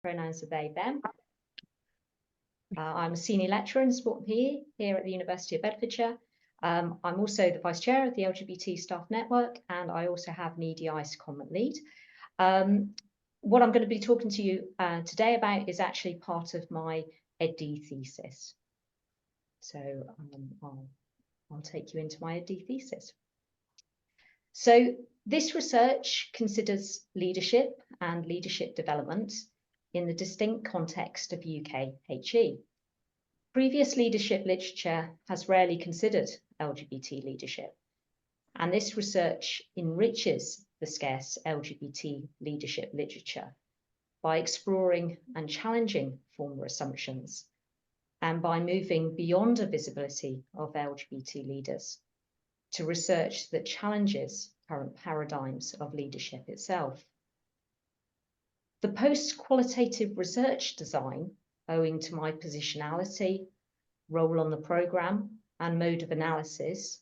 Pronouns are they, them. I'm a senior lecturer in sport and PE here at the University of Bedfordshire. I'm also the Vice Chair of the LGBT Staff Network, and I also have an EDI secondment lead. What I'm going to be talking to you today about is actually part of my EdD thesis. So I'll take you into my EdD thesis. So this research considers leadership and leadership development in the distinct context of UK HE. Previous leadership literature has rarely considered LGBT leadership, and this research enriches the scarce LGBT leadership literature by exploring and challenging former assumptions and by moving beyond a visibility of LGBT leaders to research that challenges current paradigms of leadership itself. The post-qualitative research design, owing to my positionality, role on the programme, and mode of analysis,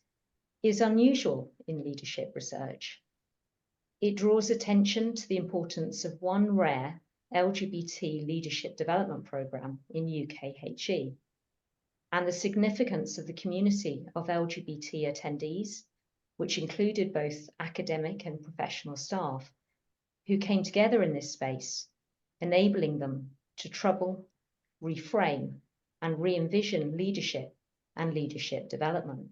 is unusual in leadership research. It draws attention to the importance of one rare LGBT leadership development programme in UK HE, and the significance of the community of LGBT attendees, which included both academic and professional staff, who came together in this space, enabling them to trouble, reframe, and re-envision leadership and leadership development.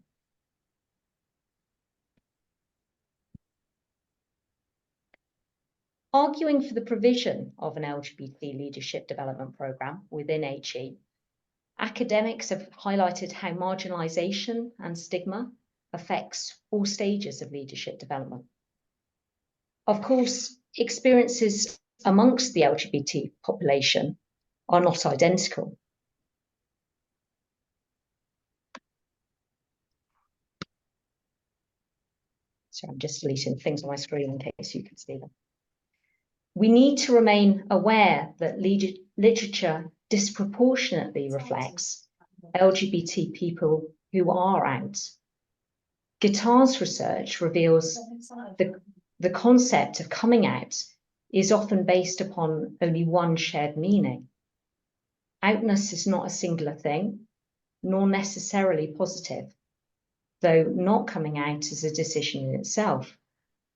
Arguing for the provision of an LGBT leadership development programme within HE, academics have highlighted how marginalisation and stigma affects all stages of leadership development. Of course, experiences amongst the LGBT population are not identical. So I'm just deleting things on my screen in case you can see them. We need to remain aware that literature disproportionately reflects LGBT people who are out. Guitar's research reveals the concept of coming out is often based upon only one shared meaning. Outness is not a singular thing, nor necessarily positive, though not coming out is a decision in itself,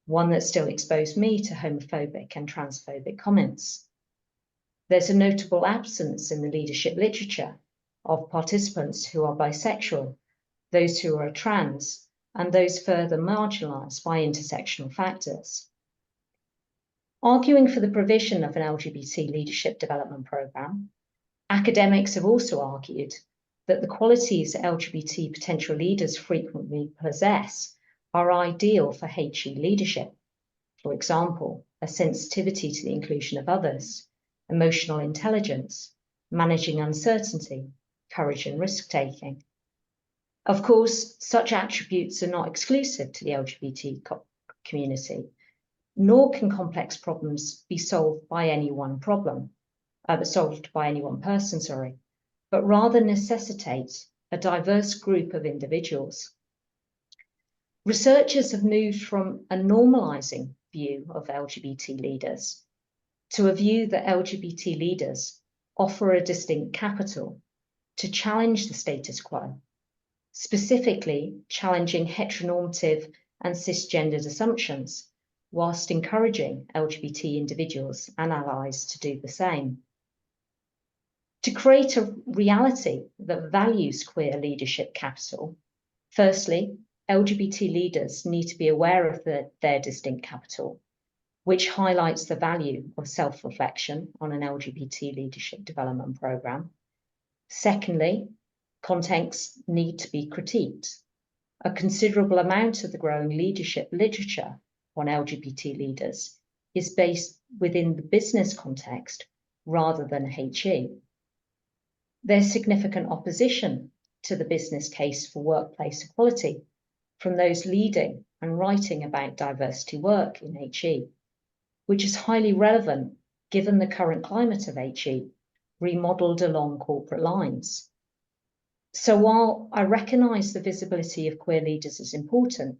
one that still exposed me to homophobic and transphobic comments. There's a notable absence in the leadership literature of participants who are bisexual, those who are trans, and those further marginalised by intersectional factors. Arguing for the provision of an LGBT leadership development programme, academics have also argued that the qualities LGBT potential leaders frequently possess are ideal for HE leadership. For example, a sensitivity to the inclusion of others, emotional intelligence, managing uncertainty, courage and risk-taking. Of course, such attributes are not exclusive to the LGBT community, nor can complex problems be solved by any one person, but rather necessitate a diverse group of individuals. Researchers have moved from a normalising view of LGBT leaders to a view that LGBT leaders offer a distinct capital to challenge the status quo, specifically challenging heteronormative and cisgendered assumptions, whilst encouraging LGBT individuals and allies to do the same. To create a reality that values queer leadership capital, firstly, LGBT leaders need to be aware of their distinct capital, which highlights the value of self-reflection on an LGBT leadership development programme. Secondly, contexts need to be critiqued. A considerable amount of the growing leadership literature on LGBT leaders is based within the business context rather than HE. There's significant opposition to the business case for workplace equality from those leading and writing about diversity work in HE, which is highly relevant given the current climate of HE, remodelled along corporate lines. So while I recognise the visibility of queer leaders is important,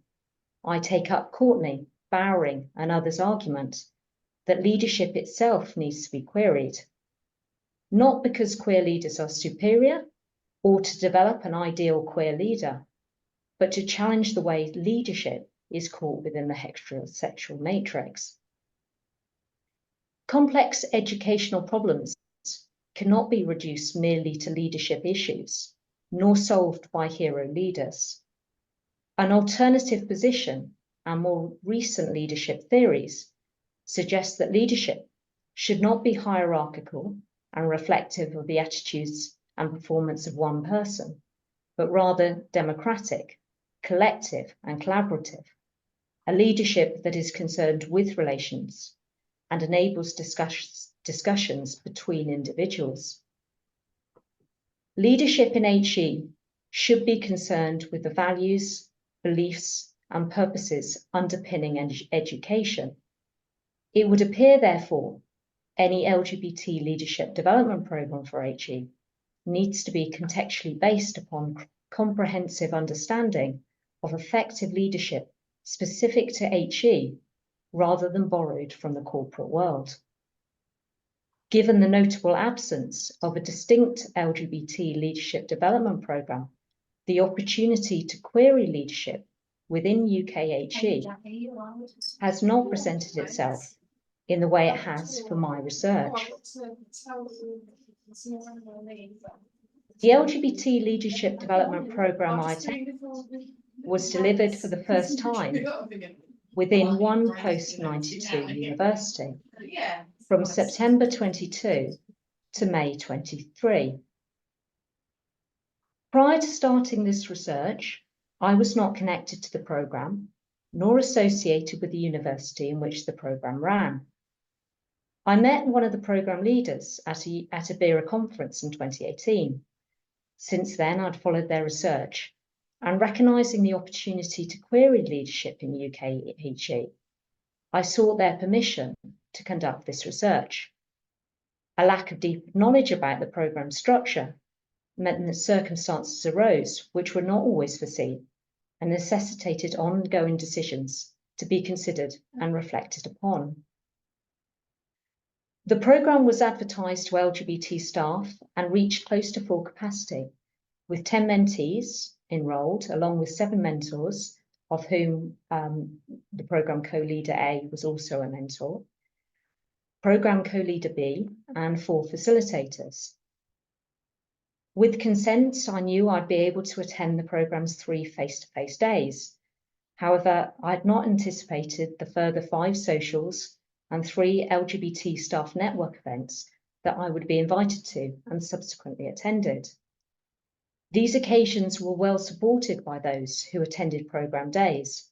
I take up Courtney, Bowring and others' argument that leadership itself needs to be queried not because queer leaders are superior or to develop an ideal queer leader, but to challenge the way leadership is caught within the heterosexual matrix. Complex educational problems cannot be reduced merely to leadership issues, nor solved by hero leaders. An alternative position and more recent leadership theories suggest that leadership should not be hierarchical and reflective of the attitudes and performance of one person, but rather democratic, collective, and collaborative, a leadership that is concerned with relations and enables discussions between individuals. Leadership in HE should be concerned with the values, beliefs, and purposes underpinning education. It would appear, therefore, any LGBT leadership development programme for HE needs to be contextually based upon comprehensive understanding of effective leadership specific to HE rather than borrowed from the corporate world. Given the notable absence of a distinct LGBT leadership development programme, the opportunity to query leadership within UK HE has not presented itself in the way it has for my research. The LGBT Leadership Development Programme I attended was delivered for the first time within one post-92 university, from September 22 to May 23. Prior to starting this research, I was not connected to the programme, nor associated with the university in which the programme ran. I met one of the programme leaders at a BERA conference in 2018. Since then, I'd followed their research, and recognising the opportunity to query leadership in UK HE, I sought their permission to conduct this research. A lack of deep knowledge about the programme structure meant that circumstances arose which were not always foreseen and necessitated ongoing decisions to be considered and reflected upon. The programme was advertised to LGBT staff and reached close to full capacity, with 10 mentees enrolled, along with 7 mentors, of whom the programme co-leader A was also a mentor, programme co-leader B, and 4 facilitators. With consent, I knew I'd be able to attend the programme's 3 face-to-face days. However, I had not anticipated the further 5 socials and 3 LGBT staff network events that I would be invited to and subsequently attended. These occasions were well supported by those who attended programme days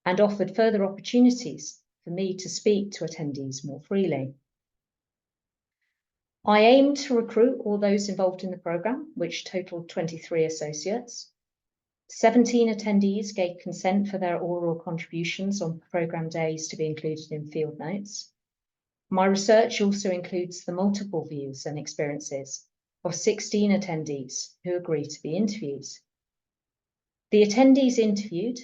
and offered further opportunities for me to speak to attendees more freely. I aimed to recruit all those involved in the programme, which totalled 23 associates. 17 attendees gave consent for their oral contributions on programme days to be included in field notes. My research also includes the multiple views and experiences of 16 attendees who agreed to be interviewed. The attendees interviewed,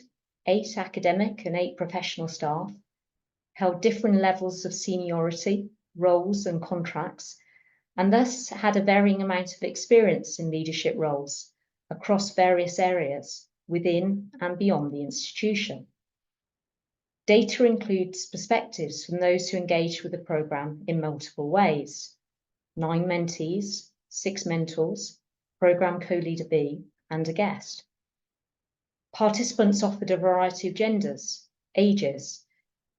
8 academic and 8 professional staff, held different levels of seniority, roles and contracts, and thus had a varying amount of experience in leadership roles across various areas within and beyond the institution. Data includes perspectives from those who engaged with the programme in multiple ways: 9 mentees, 6 mentors, programme co-leader B, and a guest. Participants offered a variety of genders, ages.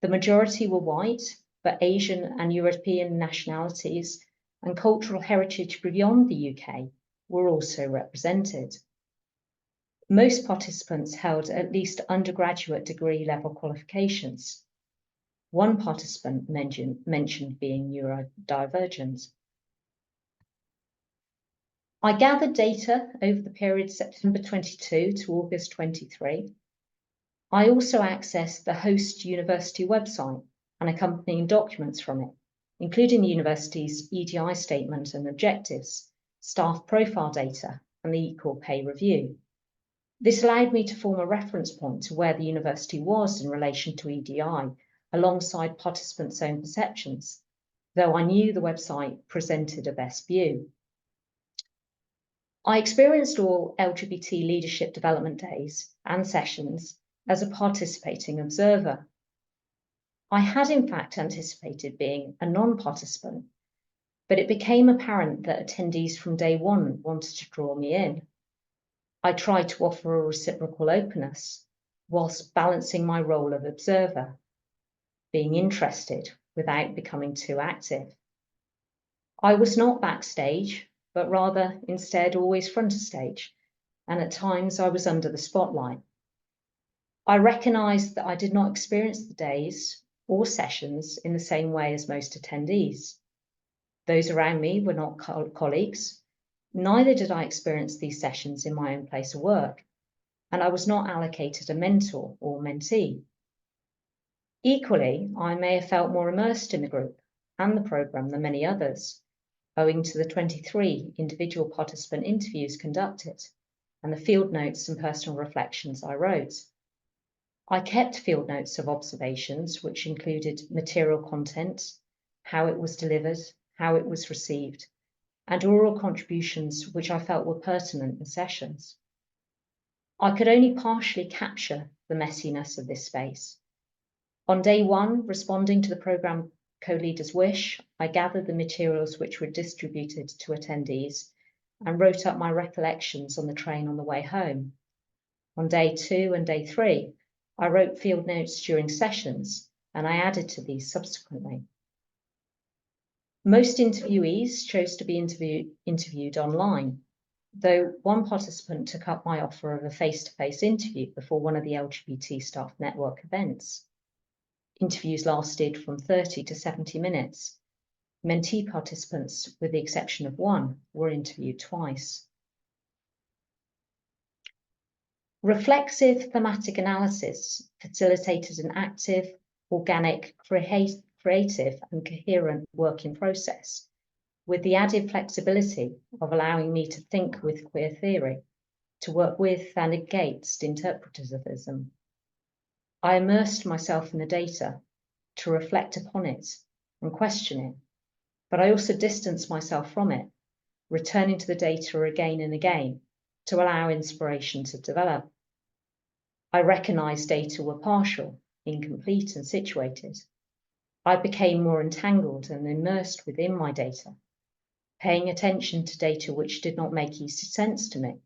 The majority were white, but Asian and European nationalities and cultural heritage beyond the UK were also represented. Most participants held at least undergraduate degree level qualifications. One participant mentioned being neurodivergent. I gathered data over the period September 22 to August 23. I also accessed the host university website and accompanying documents from it, including the university's EDI statement and objectives, staff profile data, and the Equal Pay Review. This allowed me to form a reference point to where the university was in relation to EDI, alongside participants' own perceptions, though I knew the website presented a best view. I experienced all LGBT leadership development days and sessions as a participating observer. I had in fact anticipated being a non-participant, but it became apparent that attendees from day one wanted to draw me in. I tried to offer a reciprocal openness whilst balancing my role of observer, being interested without becoming too active. I was not backstage, but rather instead always front of stage, and at times I was under the spotlight. I recognised that I did not experience the days or sessions in the same way as most attendees. Those around me were not colleagues, neither did I experience these sessions in my own place of work, and I was not allocated a mentor or mentee. Equally, I may have felt more immersed in the group and the programme than many others, owing to the 23 individual participant interviews conducted and the field notes and personal reflections I wrote. I kept field notes of observations, which included material content, how it was delivered, how it was received, and oral contributions which I felt were pertinent in sessions. I could only partially capture the messiness of this space. On day one, responding to the programme co-leader's wish, I gathered the materials which were distributed to attendees and wrote up my recollections on the train on the way home. On day 2 and day 3, I wrote field notes during sessions, and I added to these subsequently. Most interviewees chose to be interviewed online, though one participant took up my offer of a face-to-face interview before one of the LGBT staff network events. Interviews lasted from 30 to 70 minutes. Mentee participants, with the exception of one, were interviewed twice. Reflexive thematic analysis facilitated an active, organic, creative and coherent working process, with the added flexibility of allowing me to think with queer theory, to work with and against interpretivism. I immersed myself in the data to reflect upon it and question it, but I also distanced myself from it, returning to the data again and again to allow inspiration to develop. I recognised data were partial, incomplete and situated. I became more entangled and immersed within my data, paying attention to data which did not make easy sense to me,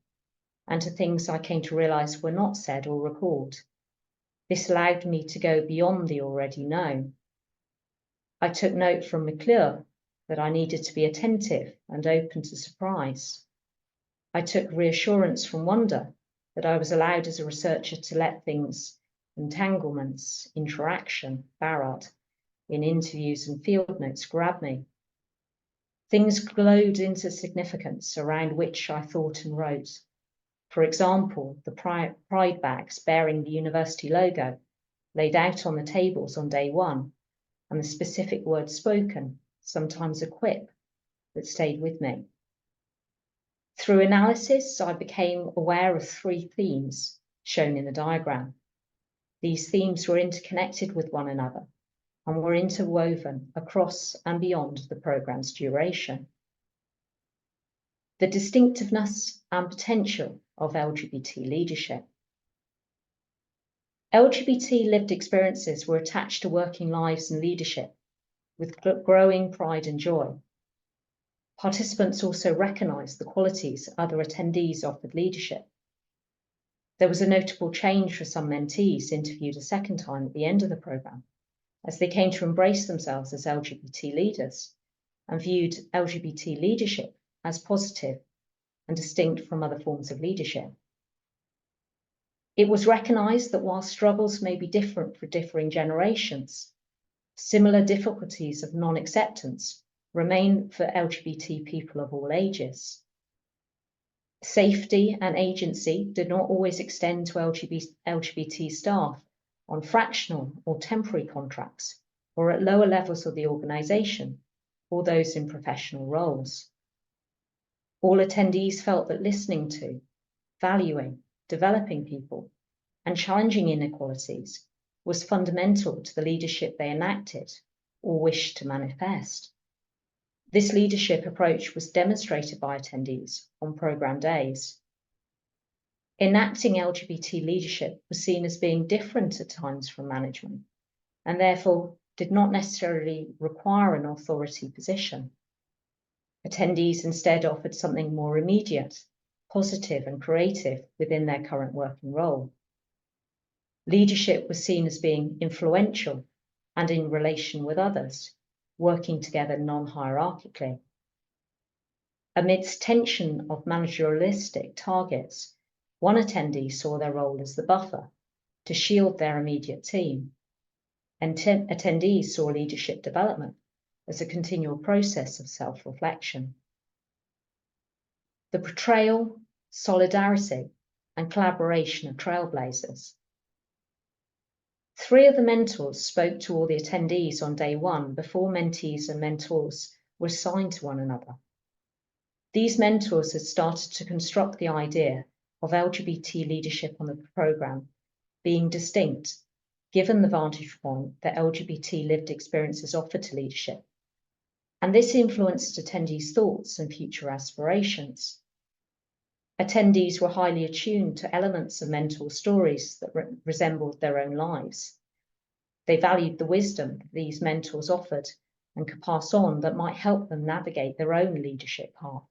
and to things I came to realise were not said or recalled. This allowed me to go beyond the already known. I took note from McClure that I needed to be attentive and open to surprise. I took reassurance from wonder that I was allowed as a researcher to let things, entanglements, interaction, Baird, in interviews and field notes grab me. Things glowed into significance around which I thought and wrote. For example, the pride bags bearing the university logo laid out on the tables on day one, and the specific words spoken, sometimes a quip, that stayed with me. Through analysis, I became aware of 3 themes shown in the diagram. These themes were interconnected with one another and were interwoven across and beyond the programme's duration. The distinctiveness and potential of LGBT leadership. LGBT lived experiences were attached to working lives and leadership with growing pride and joy. Participants also recognised the qualities other attendees offered leadership. There was a notable change for some mentees interviewed a second time at the end of the programme, as they came to embrace themselves as LGBT leaders and viewed LGBT leadership as positive and distinct from other forms of leadership. It was recognised that while struggles may be different for differing generations, similar difficulties of non-acceptance remain for LGBT people of all ages. Safety and agency did not always extend to LGBT staff on fractional or temporary contracts or at lower levels of the organisation or those in professional roles. All attendees felt that listening to, valuing, developing people and challenging inequalities was fundamental to the leadership they enacted or wished to manifest. This leadership approach was demonstrated by attendees on programme days. Enacting LGBT leadership was seen as being different at times from management, and therefore did not necessarily require an authority position. Attendees instead offered something more immediate, positive and creative within their current working role. Leadership was seen as being influential and in relation with others, working together non-hierarchically. Amidst tension of managerialistic targets, one attendee saw their role as the buffer to shield their immediate team, and attendees saw leadership development as a continual process of self-reflection. The portrayal, solidarity, and collaboration of trailblazers. 3 of the mentors spoke to all the attendees on day 1 before mentees and mentors were assigned to one another. These mentors had started to construct the idea of LGBT leadership on the programme being distinct, given the vantage point that LGBT lived experiences offer to leadership. And this influenced attendees' thoughts and future aspirations. Attendees were highly attuned to elements of mentor stories that resembled their own lives. They valued the wisdom that these mentors offered and could pass on that might help them navigate their own leadership path.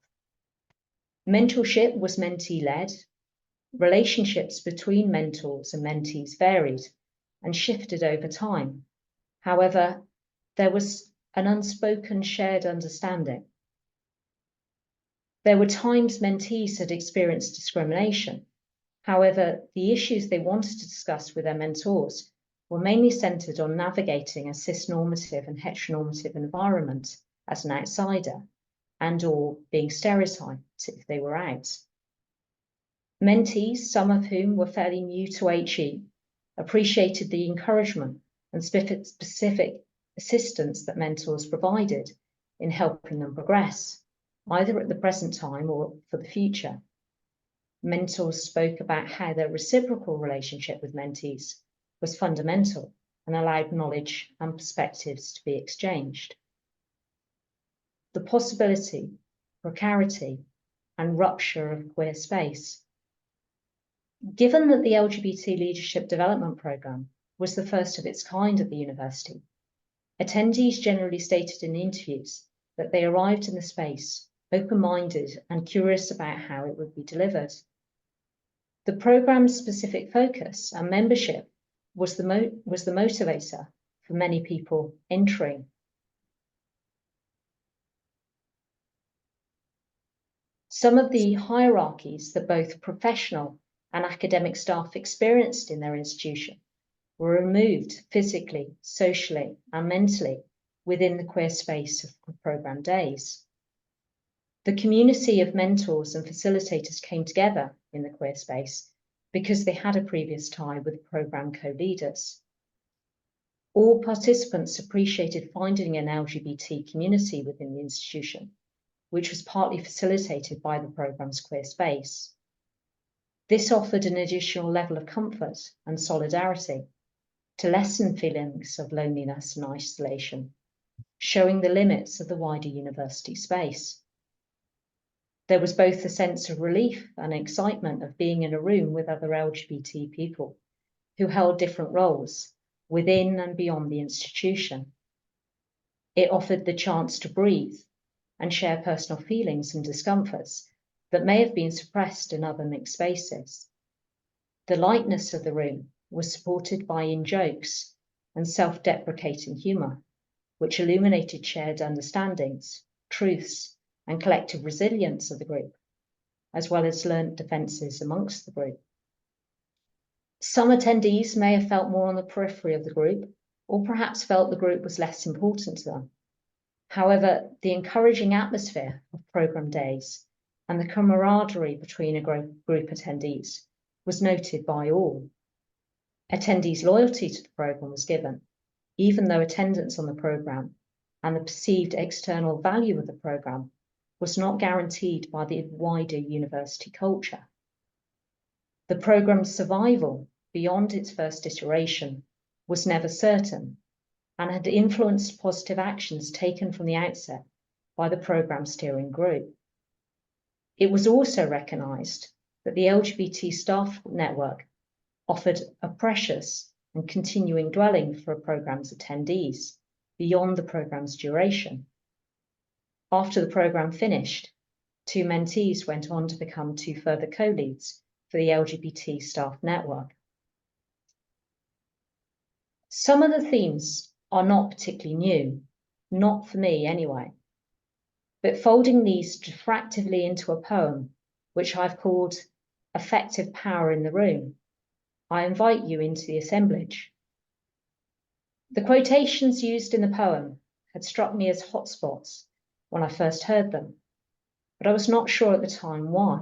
Mentorship was mentee-led. Relationships between mentors and mentees varied and shifted over time. However, there was an unspoken shared understanding. There were times mentees had experienced discrimination. However, the issues they wanted to discuss with their mentors were mainly centred on navigating a cisnormative and heteronormative environment as an outsider and/or being stereotyped if they were out. Mentees, some of whom were fairly new to HE, appreciated the encouragement and specific assistance that mentors provided in helping them progress, either at the present time or for the future. Mentors spoke about how their reciprocal relationship with mentees was fundamental and allowed knowledge and perspectives to be exchanged. The possibility, precarity, and rupture of queer space. Given that the LGBT Leadership Development Programme was the first of its kind at the university, attendees generally stated in interviews that they arrived in the space open-minded and curious about how it would be delivered. The programme's specific focus and membership was the motivator for many people entering. Some of the hierarchies that both professional and academic staff experienced in their institution were removed physically, socially, and mentally within the queer space of programme days. The community of mentors and facilitators came together in the queer space because they had a previous tie with programme co-leaders. All participants appreciated finding an LGBT community within the institution, which was partly facilitated by the programme's queer space. This offered an additional level of comfort and solidarity to lessen feelings of loneliness and isolation, showing the limits of the wider university space. There was both a sense of relief and excitement of being in a room with other LGBT people who held different roles within and beyond the institution. It offered the chance to breathe and share personal feelings and discomforts that may have been suppressed in other mixed spaces. The lightness of the room was supported by in-jokes and self-deprecating humour, which illuminated shared understandings, truths, and collective resilience of the group, as well as learnt defences amongst the group. Some attendees may have felt more on the periphery of the group, or perhaps felt the group was less important to them. However, the encouraging atmosphere of programme days and the camaraderie between a group attendees was noted by all. Attendees' loyalty to the programme was given, even though attendance on the programme and the perceived external value of the programme was not guaranteed by the wider university culture. The programme's survival beyond its first iteration was never certain and had influenced positive actions taken from the outset by the programme steering group. It was also recognised that the LGBT staff network offered a precious and continuing dwelling for a programme's attendees beyond the programme's duration. After the programme finished, 2 mentees went on to become 2 further co-leads for the LGBT staff network. Some of the themes are not particularly new, not for me anyway, but folding these diffractively into a poem, which I've called Effective Power in the Room, I invite you into the assemblage. The quotations used in the poem had struck me as hotspots when I first heard them, but I was not sure at the time why.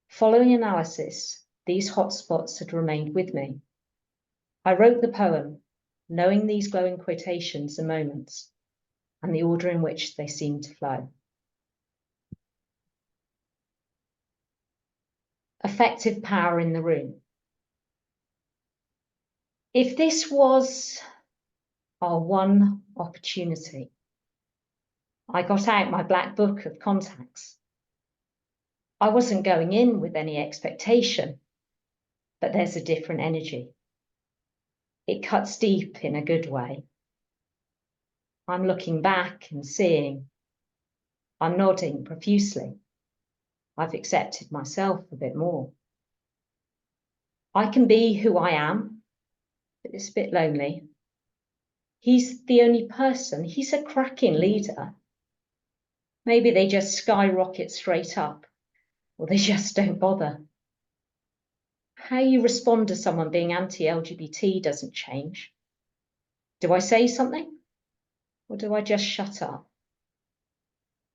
Following analysis, these hotspots had remained with me. I wrote the poem knowing these glowing quotations and moments and the order in which they seemed to flow. Effective power in the room. If this was our one opportunity, I got out my black book of contacts. I wasn't going in with any expectation, but there's a different energy. It cuts deep in a good way. I'm looking back and seeing. I'm nodding profusely. I've accepted myself a bit more. I can be who I am, but it's a bit lonely. He's the only person. He's a cracking leader. Maybe they just skyrocket straight up, or they just don't bother. How you respond to someone being anti-LGBT doesn't change. Do I say something, or do I just shut up?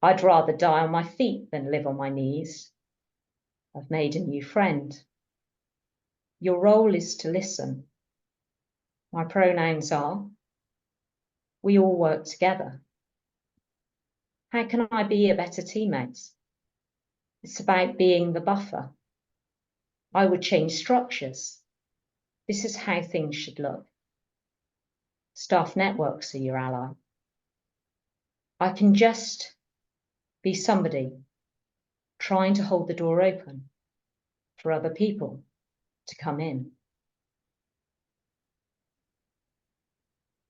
I'd rather die on my feet than live on my knees. I've made a new friend. Your role is to listen. My pronouns are, we all work together. How can I be a better teammate? It's about being the buffer. I would change structures. This is how things should look. Staff networks are your ally. I can just be somebody trying to hold the door open for other people to come in.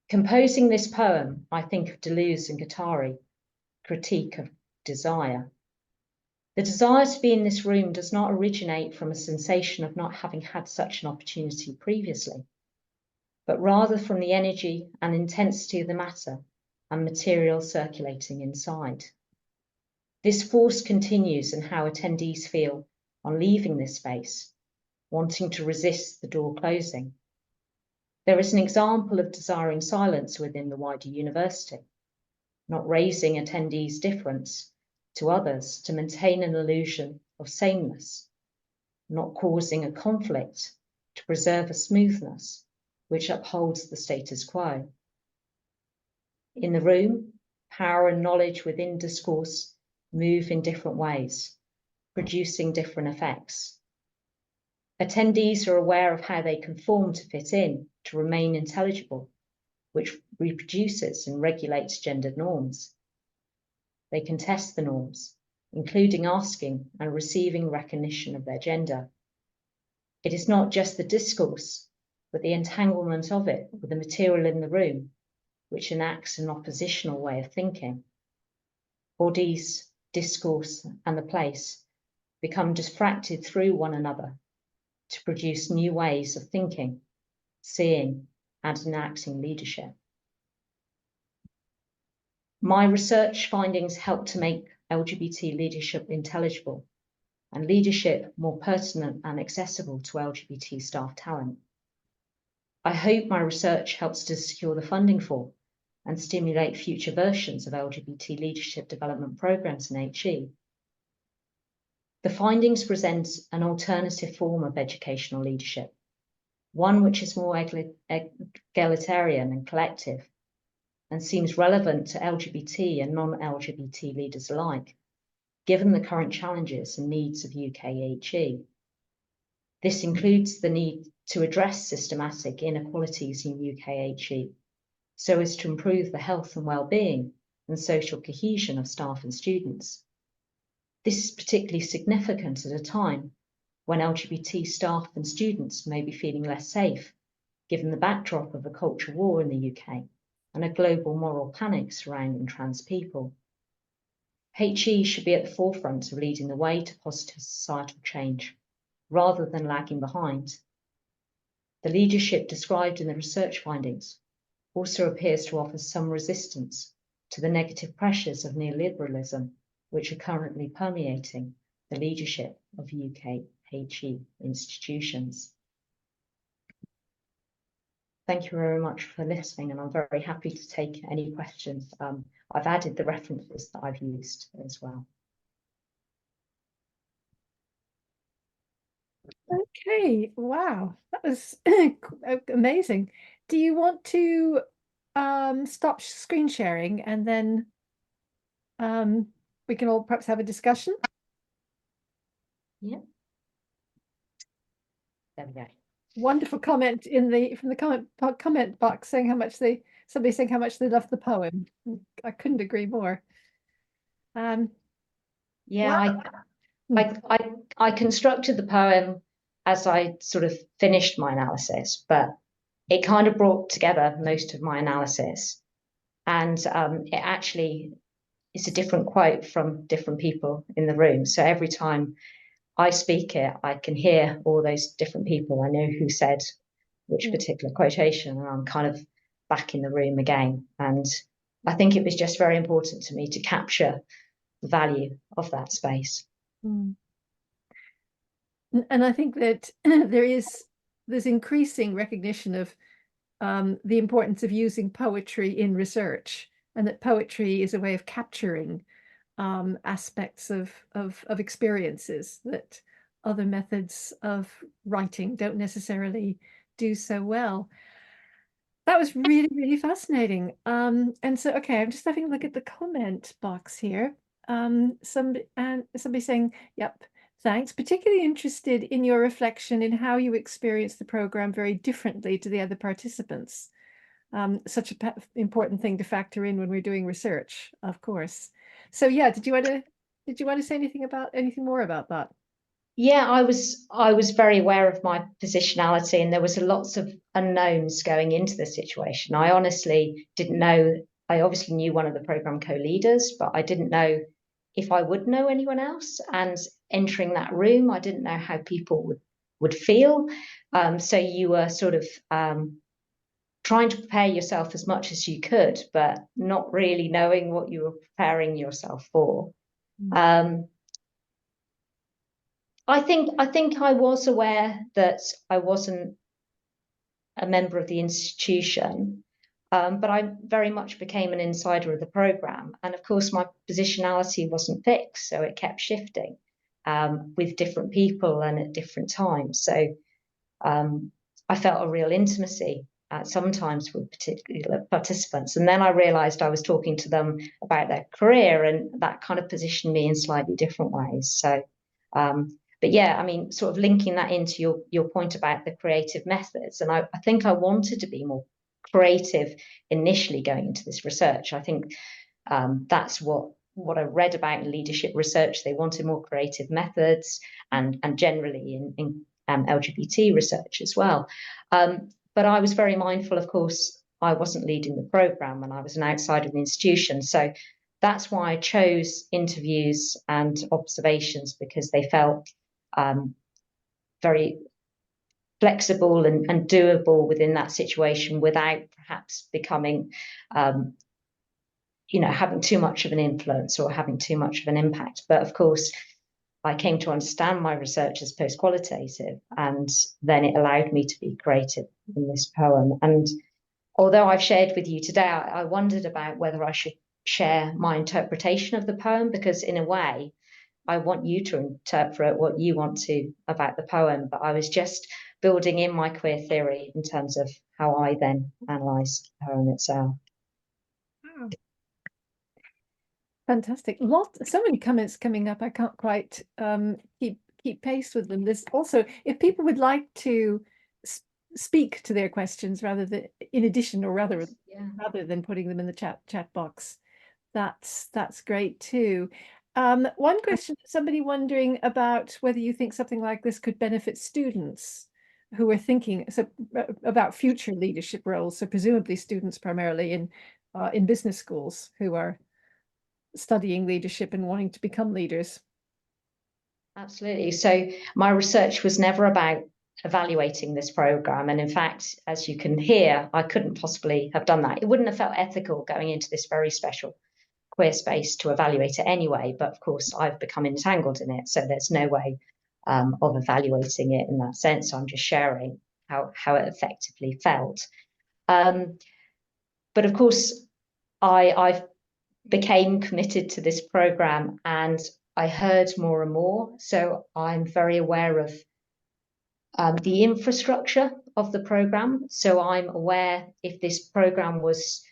Composing this poem, I think of Deleuze and Guattari, critique of desire. The desire to be in this room does not originate from a sensation of not having had such an opportunity previously, but rather from the energy and intensity of the matter and material circulating inside. This force continues in how attendees feel on leaving this space, wanting to resist the door closing. There is an example of desiring silence within the wider university, not raising attendees' difference to others to maintain an illusion of sameness, not causing a conflict to preserve a smoothness which upholds the status quo. In the room, power and knowledge within discourse move in different ways, producing different effects. Attendees are aware of how they conform to fit in, to remain intelligible, which reproduces and regulates gendered norms. They contest the norms, including asking and receiving recognition of their gender. It is not just the discourse, but the entanglement of it with the material in the room, which enacts an oppositional way of thinking. Bodies, discourse, and the place become diffracted through one another to produce new ways of thinking, seeing, and enacting leadership. My research findings help to make LGBT leadership intelligible and leadership more pertinent and accessible to LGBT staff talent. I hope my research helps to secure the funding for and stimulate future versions of LGBT leadership development programs in HE. The findings present an alternative form of educational leadership, one which is more egalitarian and collective, and seems relevant to LGBT and non-LGBT leaders alike, given the current challenges and needs of UK HE. This includes the need to address systematic inequalities in UK HE, so as to improve the health and well-being and social cohesion of staff and students. This is particularly significant at a time when LGBT staff and students may be feeling less safe, given the backdrop of a culture war in the UK and a global moral panic surrounding trans people. HE should be at the forefront of leading the way to positive societal change, rather than lagging behind. The leadership described in the research findings also appears to offer some resistance to the negative pressures of neoliberalism, which are currently permeating the leadership of UK HE institutions. Thank you very much for listening, and I'm very happy to take any questions. I've added the references that I've used as well. Okay, wow, that was amazing. Do you want to stop screen sharing and then we can all perhaps have a discussion? Yeah. There we go. Wonderful comment from the comment box saying somebody saying how much they loved the poem. I couldn't agree more. Yeah, I constructed the poem as I sort of finished my analysis, but it kind of brought together most of my analysis, and it actually is a different quote from different people in the room. So every time I speak it, I can hear all those different people. I know who said which particular quotation, and I'm kind of back in the room again. And I think it was just very important to me to capture the value of that space. And I think that there's increasing recognition of the importance of using poetry in research, and that poetry is a way of capturing aspects of experiences that other methods of writing don't necessarily do so well. That was really, really fascinating. And so, okay, I'm just having a look at the comment box here. Somebody saying, yep, thanks. Particularly interested in your reflection in how you experience the program very differently to the other participants. Such an important thing to factor in when we're doing research, of course. So yeah, did you want to say anything more about that? Yeah, I was very aware of my positionality, and there was lots of unknowns going into the situation. I honestly didn't know. I obviously knew one of the program co-leaders, but I didn't know if I would know anyone else. And entering that room, I didn't know how people would feel. So you were sort of trying to prepare yourself as much as you could, but not really knowing what you were preparing yourself for. I think I was aware that I wasn't a member of the institution, but I very much became an insider of the program. And of course, my positionality wasn't fixed, so it kept shifting with different people and at different times. So I felt a real intimacy sometimes with particular participants. And then I realized I was talking to them about their career, and that kind of positioned me in slightly different ways. So but yeah, I mean, sort of linking that into your point about the creative methods. And I think I wanted to be more creative initially going into this research. I think that's what I read about in leadership research. They wanted more creative methods, and generally in LGBT research as well. But I was very mindful, of course, I wasn't leading the program and I was an outsider of the institution. So that's why I chose interviews and observations, because they felt very flexible and doable within that situation without perhaps becoming, having too much of an influence or having too much of an impact. But of course, I came to understand my research as post-qualitative, and then it allowed me to be creative in this poem. And although I've shared with you today, I wondered about whether I should share my interpretation of the poem, because in a way, I want you to interpret what you want to about the poem, but I was just building in my queer theory in terms of how I then analysed the poem itself. Wow. Fantastic. So many comments coming up. I can't quite keep pace with them. There's also, if people would like to speak to their questions rather than in addition, or rather than putting them in the chat box, That's great too. One question, somebody wondering about whether you think something like this could benefit students who are thinking about future leadership roles. So presumably students primarily in business schools who are studying leadership and wanting to become leaders. Absolutely. So my research was never about evaluating this program. And in fact, as you can hear, I couldn't possibly have done that. It wouldn't have felt ethical going into this very special queer space to evaluate it anyway. But of course, I've become entangled in it. So there's no way of evaluating it in that sense. I'm just sharing how it effectively felt. But of course, I became committed to this program and I heard more and more. So I'm very aware of the infrastructure of the program. So I'm aware if this program was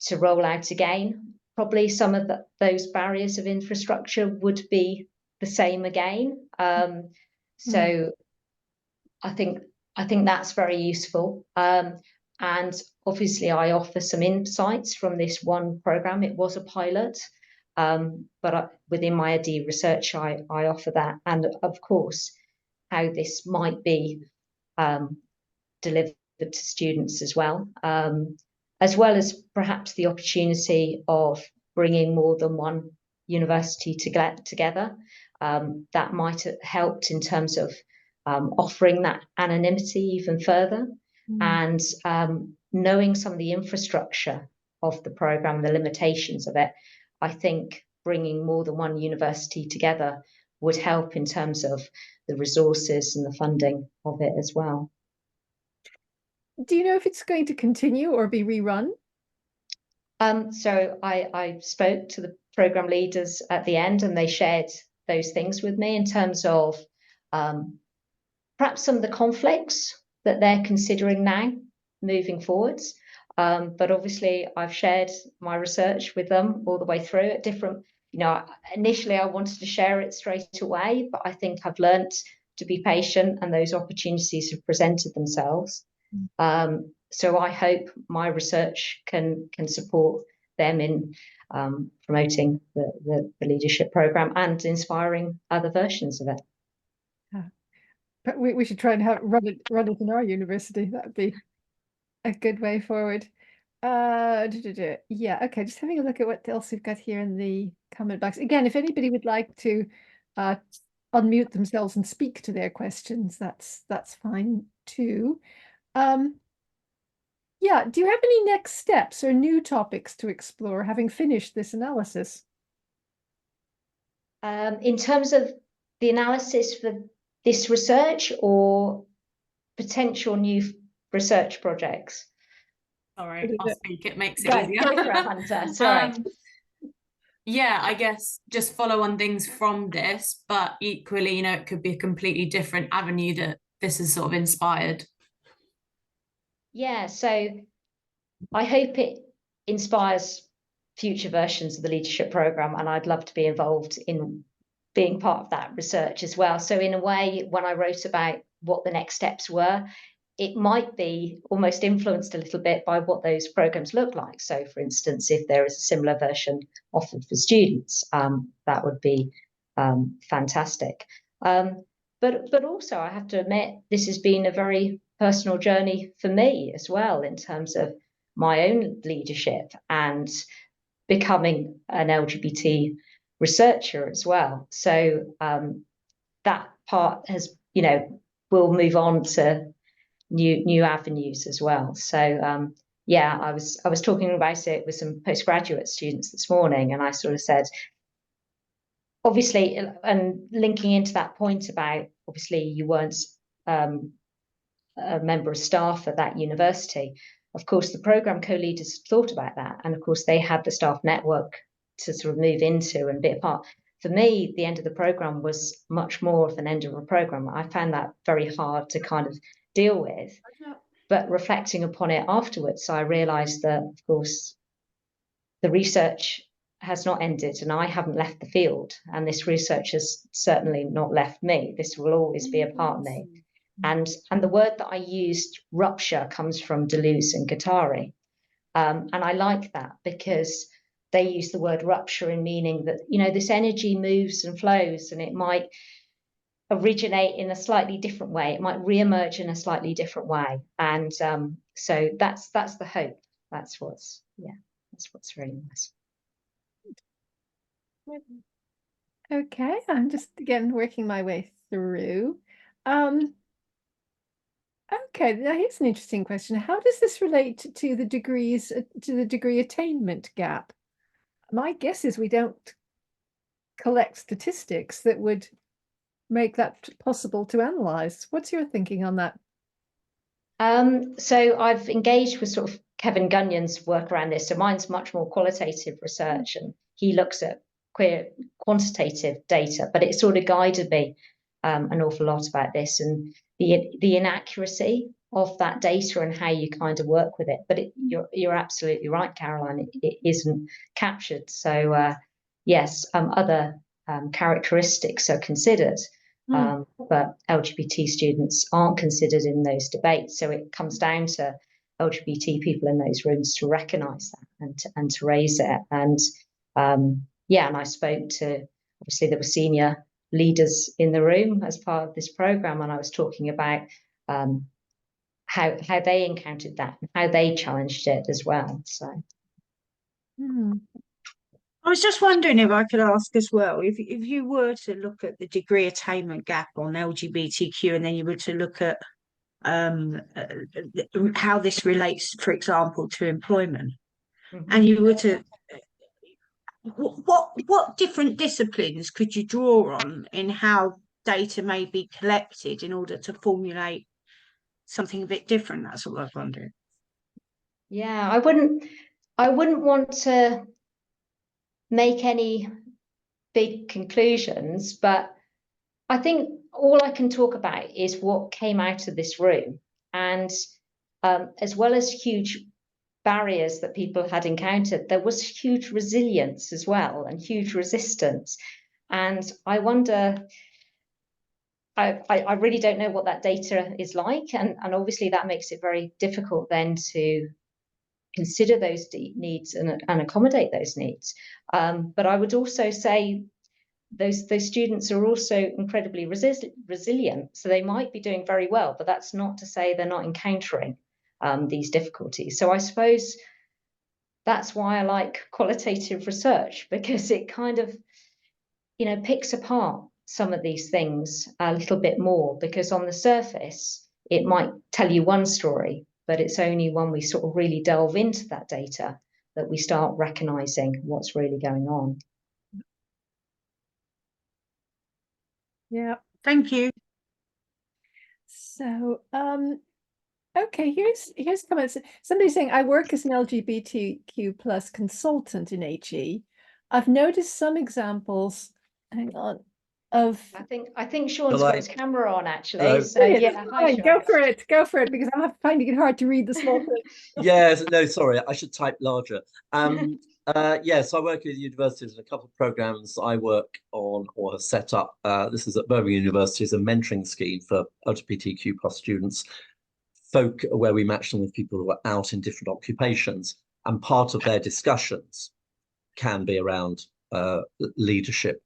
to roll out again, probably some of those barriers of infrastructure would be the same again. So I think that's very useful. And obviously, I offer some insights from this one program. It was a pilot, but within my AD research, I offer that, and of course, how this might be delivered to students as well as perhaps the opportunity of bringing more than one university together. That might have helped in terms of offering that anonymity even further and knowing some of the infrastructure of the program, the limitations of it. I think bringing more than one university together would help in terms of the resources and the funding of it as well. Do you know if it's going to continue or be rerun? So I spoke to the program leaders at the end and they shared those things with me in terms of perhaps some of the conflicts that they're considering now moving forwards. But obviously I've shared my research with them all the way through at different, initially I wanted to share it straight away, but I think I've learnt to be patient and those opportunities have presented themselves. So I hope my research can support them in promoting the leadership program and inspiring other versions of it. But we should try and run it in our university. That would be a good way forward. Yeah, okay, just having a look at what else we've got here in the comment box. Again, if anybody would like to unmute themselves and speak to their questions, that's fine too. Yeah, do you have any next steps or new topics to explore having finished this analysis? In terms of the analysis for this research or potential new research projects? Sorry, I'll speak. It makes it easier. Go for it, Hunter. Sorry. Yeah, I guess just follow on things from this, but equally, it could be a completely different avenue that this has sort of inspired. Yeah, so I hope it inspires future versions of the leadership program, and I'd love to be involved in being part of that research as well. So in a way, when I wrote about what the next steps were, it might be almost influenced a little bit by what those programs look like. So for instance, if there is a similar version offered for students, that would be fantastic. But also I have to admit, this has been a very personal journey for me as well in terms of my own leadership and becoming an LGBT researcher as well. So that part has, will move on to new avenues as well. So yeah, I was talking about it with some postgraduate students this morning, and I sort of said, obviously, and linking into that point about obviously you weren't a member of staff at that university. Of course, the program co-leaders thought about that, and of course they had the staff network to sort of move into and be a part. For me, the end of the program was much more of an end of a program. I found that very hard to kind of deal with, but reflecting upon it afterwards, I realized that, of course, the research has not ended and I haven't left the field, and this research has certainly not left me. This will always be a part of me. And the word that I used, rupture, comes from Deleuze and Guattari. And I like that because they use the word rupture in meaning that, you know, this energy moves and flows, and it might originate in a slightly different way. It might re-emerge in a slightly different way. And so that's the hope. That's what's really nice. Okay, I'm just again working my way through. Okay, now here's an interesting question. How does this relate to the degree attainment gap? My guess is we don't collect statistics that would make that possible to analyze. What's your thinking on that? So I've engaged with sort of Kevin Gunyon's work around this. So mine's much more qualitative research, and he looks at quantitative data, but it sort of guided me an awful lot about this and the inaccuracy of that data and how you kind of work with it. But you're absolutely right, Caroline. It isn't captured. So yes, other characteristics are considered. But LGBT students aren't considered in those debates. So it comes down to LGBT people in those rooms to recognise that and to raise it. And yeah, and I spoke to, obviously there were senior leaders in the room as part of this programme, and I was talking about how they encountered that and how they challenged it as well. So. I was just wondering if I could ask as well, if you were to look at the degree attainment gap on LGBTQ, and then you were to look at how this relates, for example, to employment, and you were to, what different disciplines could you draw on in how data may be collected in order to formulate something a bit different? That's what I was wondering. Yeah, I wouldn't want to make any big conclusions, but I think all I can talk about is what came out of this room, and as well as huge barriers that people had encountered, there was huge resilience as well and huge resistance. And I wonder, I really don't know what that data is like, and obviously that makes it very difficult then to consider those needs and accommodate those needs. But I would also say those students are also incredibly resilient, so they might be doing very well, but that's not to say they're not encountering these difficulties. So I suppose that's why I like qualitative research, because it kind of, you know, picks apart some of these things a little bit more, because on the surface it might tell you one story, but it's only when we sort of really delve into that data that we start recognizing what's really going on. Yeah, thank you. So okay, here's comments. Somebody's saying, I work as an LGBTQ plus consultant in HE. I've noticed some examples, hang on, of I think Sean's got his camera on actually. Hello. So yeah, hi, Sean. Go for it, because I'm finding it hard to read the small print. Yes, no, sorry, I should type larger. Yes, I work with universities in a couple of programs I work on or have set up. This is at Birmingham University, is a mentoring scheme for LGBTQ plus students, where we match them with people who are out in different occupations, and part of their discussions can be around leadership.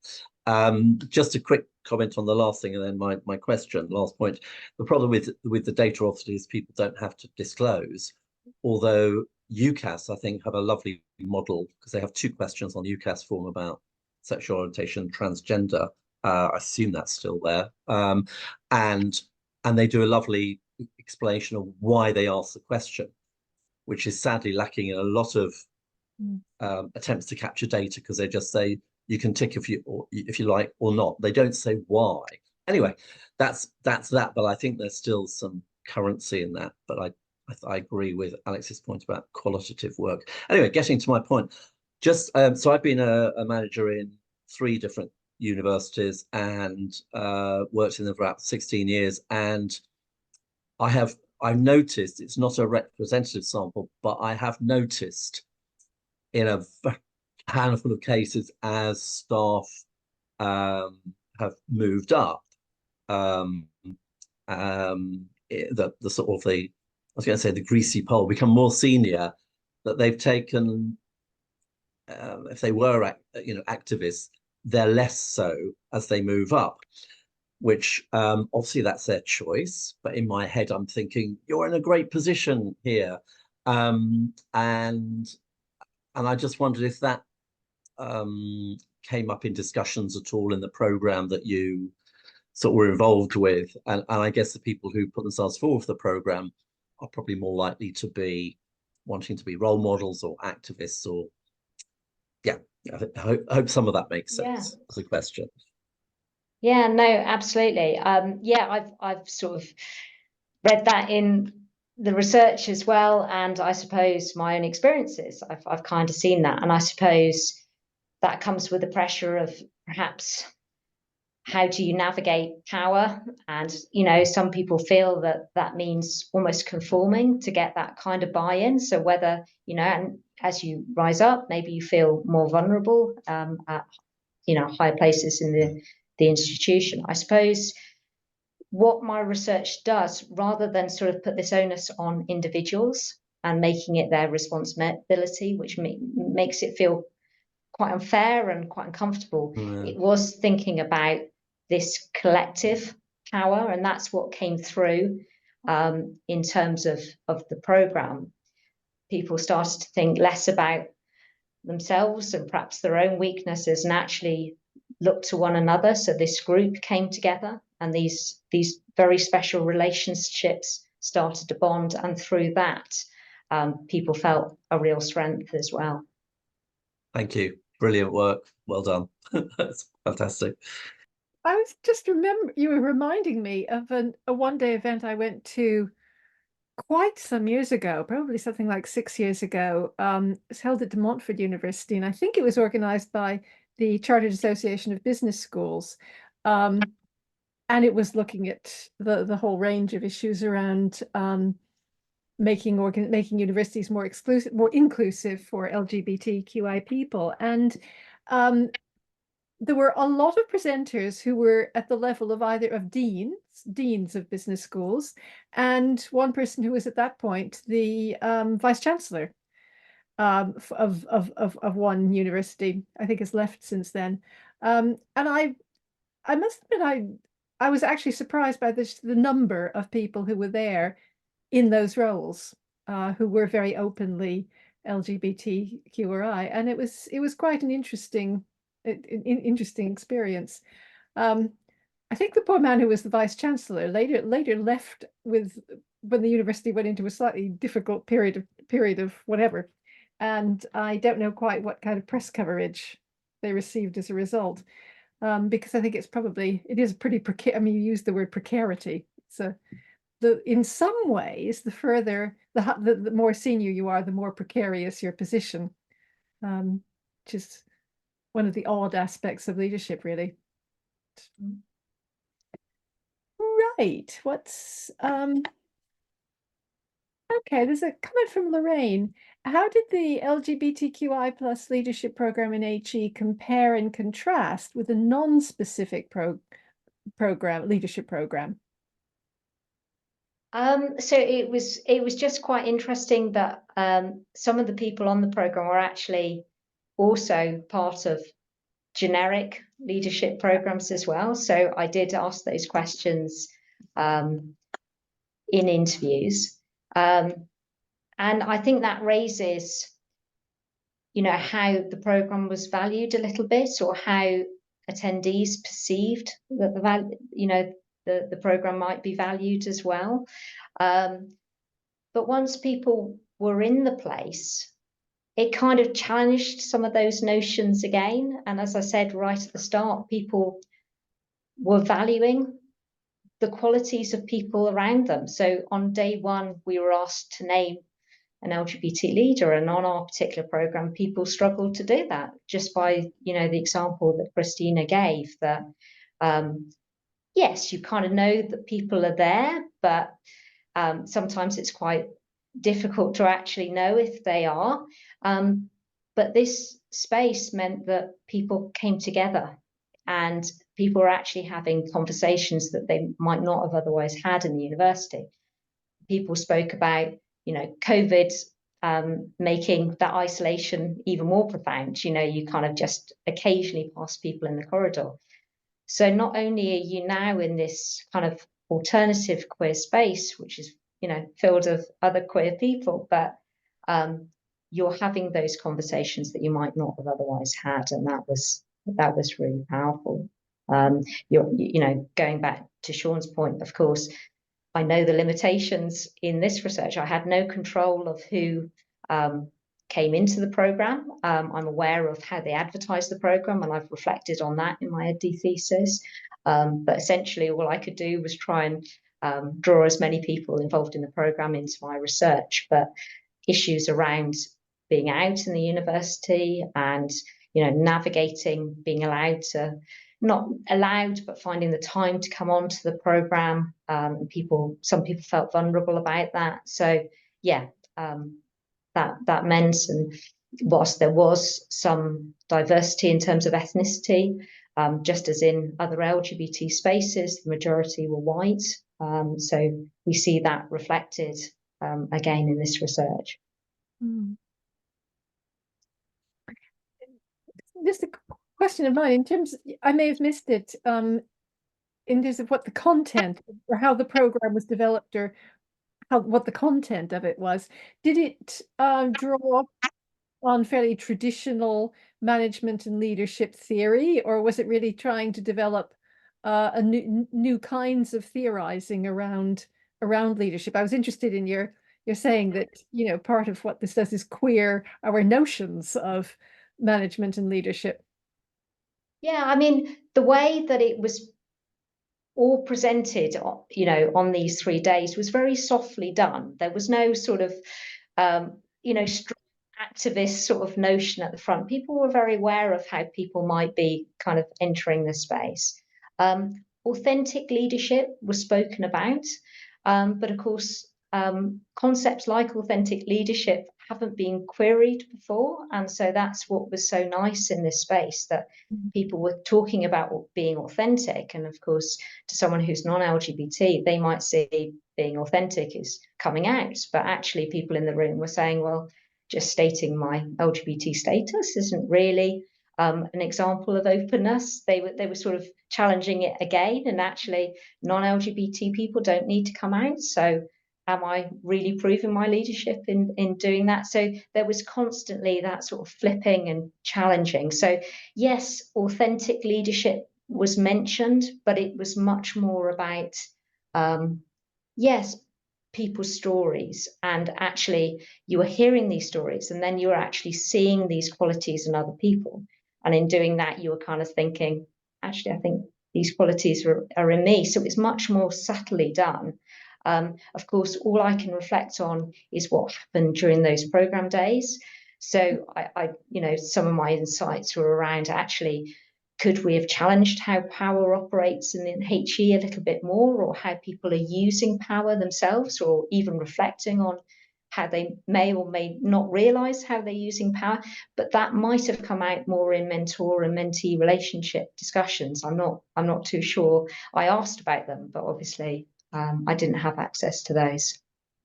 Just a quick comment on the last thing, and then my question, last point. The problem with the data obviously is people don't have to disclose, although UCAS, I think, have a lovely model, because they have 2 questions on the UCAS form about sexual orientation, transgender. I assume that's still there. And they do a lovely explanation of why they ask the question, which is sadly lacking in a lot of attempts to capture data, because they just say you can tick if you like or not. They don't say why. Anyway, that's that. But I think there's still some currency in that. But I agree with Alex's point about qualitative work. Anyway, getting to my point, just so I've been a manager in 3 different universities and worked in them for about 16 years, and I've noticed, it's not a representative sample, but I have noticed in a handful of cases, as staff have moved up, the sort of I was going to say the greasy pole, become more senior, that they've taken if they were, activists, they're less so as they move up, which obviously that's their choice. But in my head, I'm thinking, you're in a great position here. And I just wondered if that came up in discussions at all in the program that you sort of were involved with. And I guess the people who put themselves forward for the program are probably more likely to be wanting to be role models or activists, or yeah, I hope some of that makes sense as a question. Yeah, no, absolutely. Yeah, I've sort of read that in the research as well, and I suppose my own experiences, I've kind of seen that, and I suppose that comes with the pressure of perhaps how do you navigate power, and some people feel that that means almost conforming to get that kind of buy-in. So whether and as you rise up, maybe you feel more vulnerable at higher places in the institution. I suppose what my research does, rather than sort of put this onus on individuals and making it their responsibility, which makes it feel quite unfair and quite uncomfortable, it was thinking about this collective power, and that's what came through in terms of the programme. People started to think less about themselves and perhaps their own weaknesses, and actually look to one another. So this group came together, and these very special relationships started to bond, and through that people felt a real strength as well. Thank you. Brilliant work. Well done. That's fantastic. I was just you were reminding me of a one-day event I went to quite some years ago, probably something like 6 years ago. It was held at De Montfort University, and I think it was organized by the Chartered Association of Business Schools. And it was looking at the whole range of issues around making universities more inclusive for LGBTQI people. And there were a lot of presenters who were at the level of either of deans of business schools, and one person who was at that point the vice chancellor of one university. I think has left since then. And I must admit, I was actually surprised by the number of people who were there in those roles, who were very openly LGBTQI, and it was quite an interesting experience. I think the poor man who was the vice chancellor later left when the university went into a slightly difficult period of whatever, and I don't know quite what kind of press coverage they received as a result, because I think it is pretty precarious. I mean, you used the word precarity. So in some ways, the more senior you are, the more precarious your position, which is one of the odd aspects of leadership, really. Right. Okay, there's a comment from Lorraine. How did the LGBTQI plus leadership program in HE compare and contrast with a non-specific leadership program? So it was just quite interesting that some of the people on the program were actually also part of generic leadership programs as well. So I did ask those questions in interviews, and I think that raises, how the program was valued a little bit, or how attendees perceived that the value, the program might be valued as well. But once people were in the place, it kind of challenged some of those notions again. And as I said right at the start, people were valuing the qualities of people around them. So on day one, we were asked to name an LGBT leader, and on our particular program, people struggled to do that, just by, the example that Christina gave, that yes, you kind of know that people are there, but sometimes it's quite difficult to actually know if they are. But this space meant that people came together, and people were actually having conversations that they might not have otherwise had in the university. People spoke about, COVID making that isolation even more profound. You know, you kind of just occasionally pass people in the corridor. So not only are you now in this kind of alternative queer space, which is, you know, filled with other queer people, but you're having those conversations that you might not have otherwise had, and that was really powerful. You know, going back to Sean's point, of course, I know the limitations in this research. I had no control of who came into the programme. I'm aware of how they advertise the programme, and I've reflected on that in my EdD thesis. But essentially, all I could do was try and draw as many people involved in the programme into my research. But issues around being out in the university and, you know, navigating, being allowed to, not allowed, but finding the time to come onto the programme. Some people felt vulnerable about that. So yeah, that meant, and whilst there was some diversity in terms of ethnicity, just as in other LGBT spaces, the majority were white. So we see that reflected again in this research. Just a question of mine, in terms, I may have missed it, in terms of what the content or how the program was developed, or what the content of it was. Did it draw on fairly traditional management and leadership theory, or was it really trying to develop a new kinds of theorizing around leadership? I was interested in you're saying that, you know, part of what this does is queer our notions of management and leadership. Yeah, I mean, the way that it was all presented, you know, on these 3 days was very softly done. There was no sort of, you know, strong activist sort of notion at the front. People were very aware of how people might be kind of entering the space. Authentic leadership was spoken about, but of course, concepts like authentic leadership haven't been queried before, and so that's what was so nice in this space, that people were talking about being authentic. And of course, to someone who's non-LGBT, they might see being authentic is coming out, but actually people in the room were saying, well, just stating my LGBT status isn't really an example of openness. They were sort of challenging it again, and actually non-LGBT people don't need to come out, so am I really proving my leadership in doing that? So there was constantly that sort of flipping and challenging. So yes, authentic leadership was mentioned, but it was much more about, yes, people's stories. And actually you were hearing these stories, and then you were actually seeing these qualities in other people. And in doing that, you were kind of thinking, actually, I think these qualities are in me. So it's much more subtly done. Of course, all I can reflect on is what happened during those program days. So I you know, some of my insights were around, actually, could we have challenged how power operates in the HE a little bit more, or how people are using power themselves, or even reflecting on how they may or may not realize how they're using power. But that might have come out more in mentor and mentee relationship discussions. I'm not too sure. I asked about them, but obviously I didn't have access to those.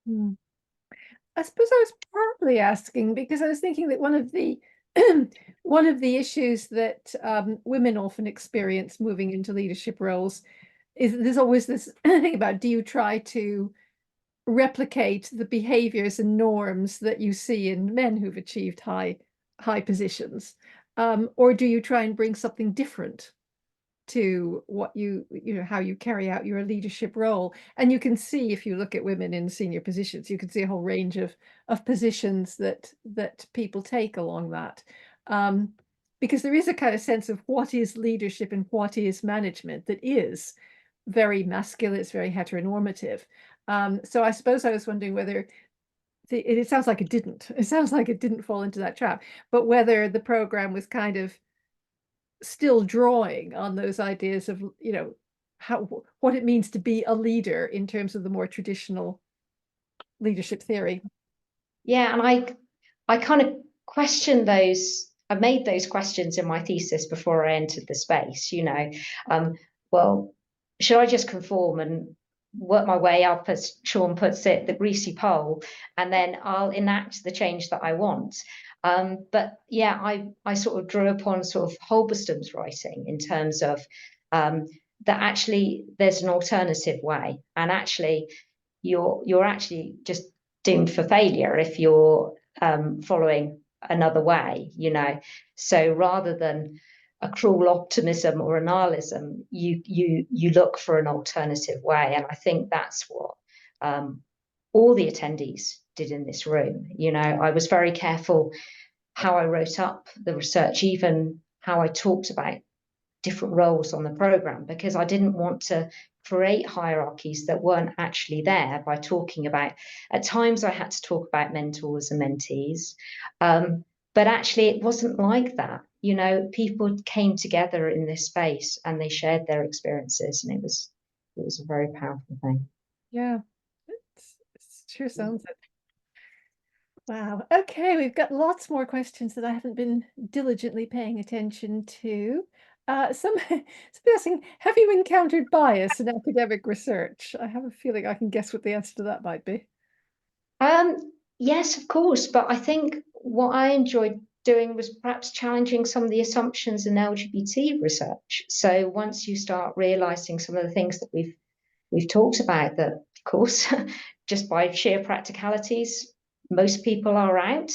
I suppose I was partly asking because I was thinking that one of the one of the issues that women often experience moving into leadership roles is there's always this thing about, do you try to replicate the behaviors and norms that you see in men who've achieved high positions, or do you try and bring something different to what you know, how you carry out your leadership role? And you can see, if you look at women in senior positions, you can see a whole range of positions that people take along that, because there is a kind of sense of what is leadership and what is management that is very masculine, it's very heteronormative. So I suppose I was wondering whether it sounds like it didn't fall into that trap, but whether the program was kind of still drawing on those ideas of, you know, what it means to be a leader in terms of the more traditional leadership theory. Yeah, and I kind of questioned those. I made those questions in my thesis before I entered the space, you know. Well, should I just conform and work my way up, as Sean puts it, the greasy pole, and then I'll enact the change that I want. But yeah, I sort of drew upon sort of Halberstam's writing in terms of that actually there's an alternative way, and actually you're actually just doomed for failure if you're following another way, you know. So rather than a cruel optimism or a nihilism, you look for an alternative way, and I think that's what all the attendees did in this room. You know, I was very careful how I wrote up the research, even how I talked about different roles on the program, because I didn't want to create hierarchies that weren't actually there by talking about, at times I had to talk about mentors and mentees, but actually it wasn't like that. You know, people came together in this space and they shared their experiences, and it was a very powerful thing. Yeah, it sure sounds it. Wow. Okay, we've got lots more questions that I haven't been diligently paying attention to. Somebody asking, have you encountered bias in academic research? I have a feeling I can guess what the answer to that might be. Yes, of course, but I think what I enjoyed doing was perhaps challenging some of the assumptions in LGBT research. So once you start realizing some of the things that we've talked about, that of course, just by sheer practicalities, most people are out.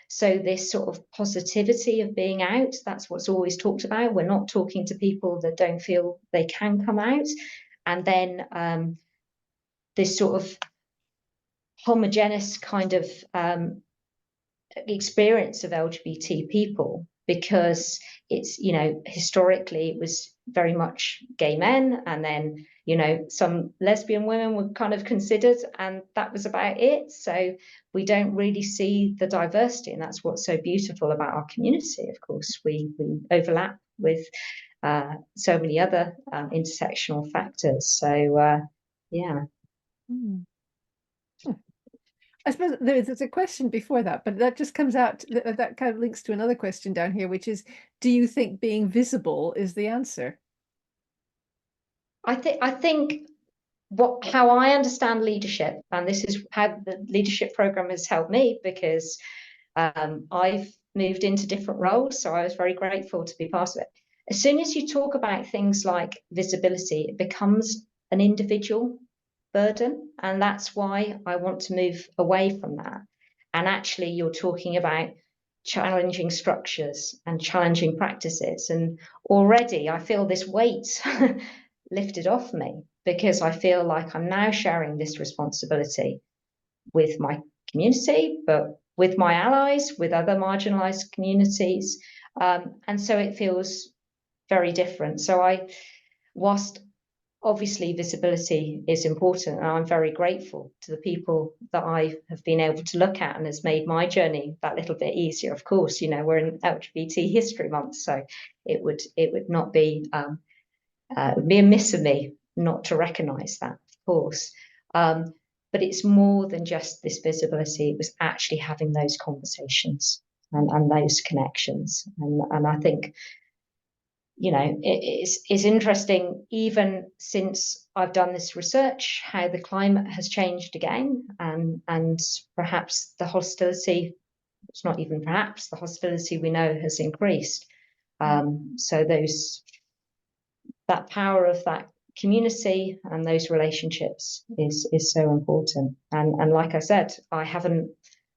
So this sort of positivity of being out, that's what's always talked about. We're not talking to people that don't feel they can come out. And then this sort of homogeneous kind of experience of LGBT people, because it's, you know, historically it was very much gay men, and then, you know, some lesbian women were kind of considered, and that was about it. So we don't really see the diversity, and that's what's so beautiful about our community. Of course, we overlap with so many other intersectional factors. So yeah. I suppose there's a question before that, but that just comes out, that kind of links to another question down here, which is, do you think being visible is the answer? I think how I understand leadership, and this is how the leadership program has helped me, because I've moved into different roles, so I was very grateful to be part of it. As soon as you talk about things like visibility, it becomes an individual burden, and that's why I want to move away from that. And actually, you're talking about challenging structures and challenging practices, and already I feel this weight lifted off me, because I feel like I'm now sharing this responsibility with my community, but with my allies, with other marginalized communities, and so it feels very different. So whilst obviously visibility is important, and I'm very grateful to the people that I have been able to look at, and has made my journey that little bit easier. Of course, you know, we're in LGBT History Month, so it would not be it would be amiss of me not to recognise that, of course. But it's more than just this visibility. It was actually having those conversations and those connections. And I think, you know, it's interesting, even since I've done this research, how the climate has changed again, and perhaps the hostility, it's not even perhaps, the hostility we know has increased. So that power of that community and those relationships is so important. And like I said, I haven't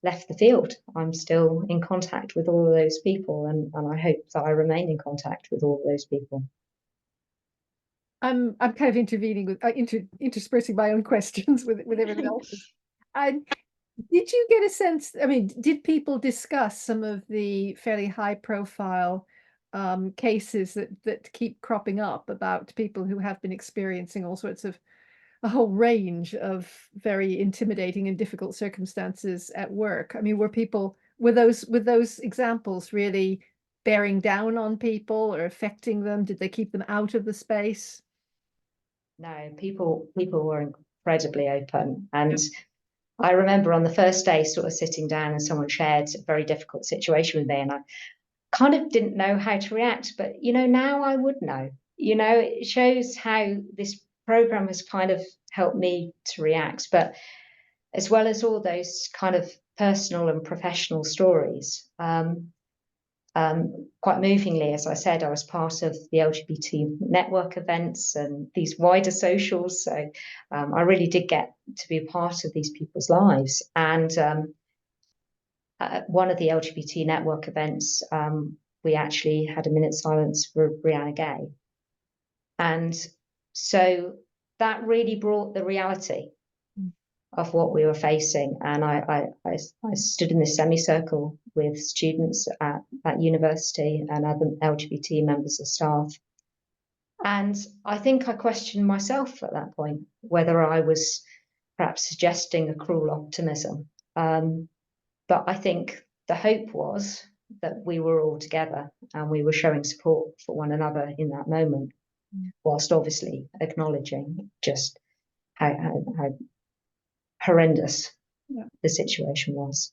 left the field. I'm still in contact with all of those people, and I hope that I remain in contact with all of those people. I'm kind of intervening with interspersing my own questions with everyone else's. And did you get a sense, I mean, did people discuss some of the fairly high profile cases that keep cropping up about people who have been experiencing all sorts of, a whole range of very intimidating and difficult circumstances at work? I mean, were those examples really bearing down on people or affecting them? Did they keep them out of the space? No, people were incredibly open. And I remember on the first day sort of sitting down, and someone shared a very difficult situation with me, and I kind of didn't know how to react, but you know, now I would know. You know, it shows how this program has kind of helped me to react. But as well as all those kind of personal and professional stories, quite movingly, as I said, I was part of the LGBT network events and these wider socials. So I really did get to be a part of these people's lives. And one of the LGBT network events, we actually had a minute's silence for Brianna Gay. And so that really brought the reality of what we were facing. And I stood in this semicircle with students at university and other LGBT members of staff. And I think I questioned myself at that point, whether I was perhaps suggesting a cruel optimism. But I think the hope was that we were all together and we were showing support for one another in that moment, whilst obviously acknowledging just how horrendous the situation was.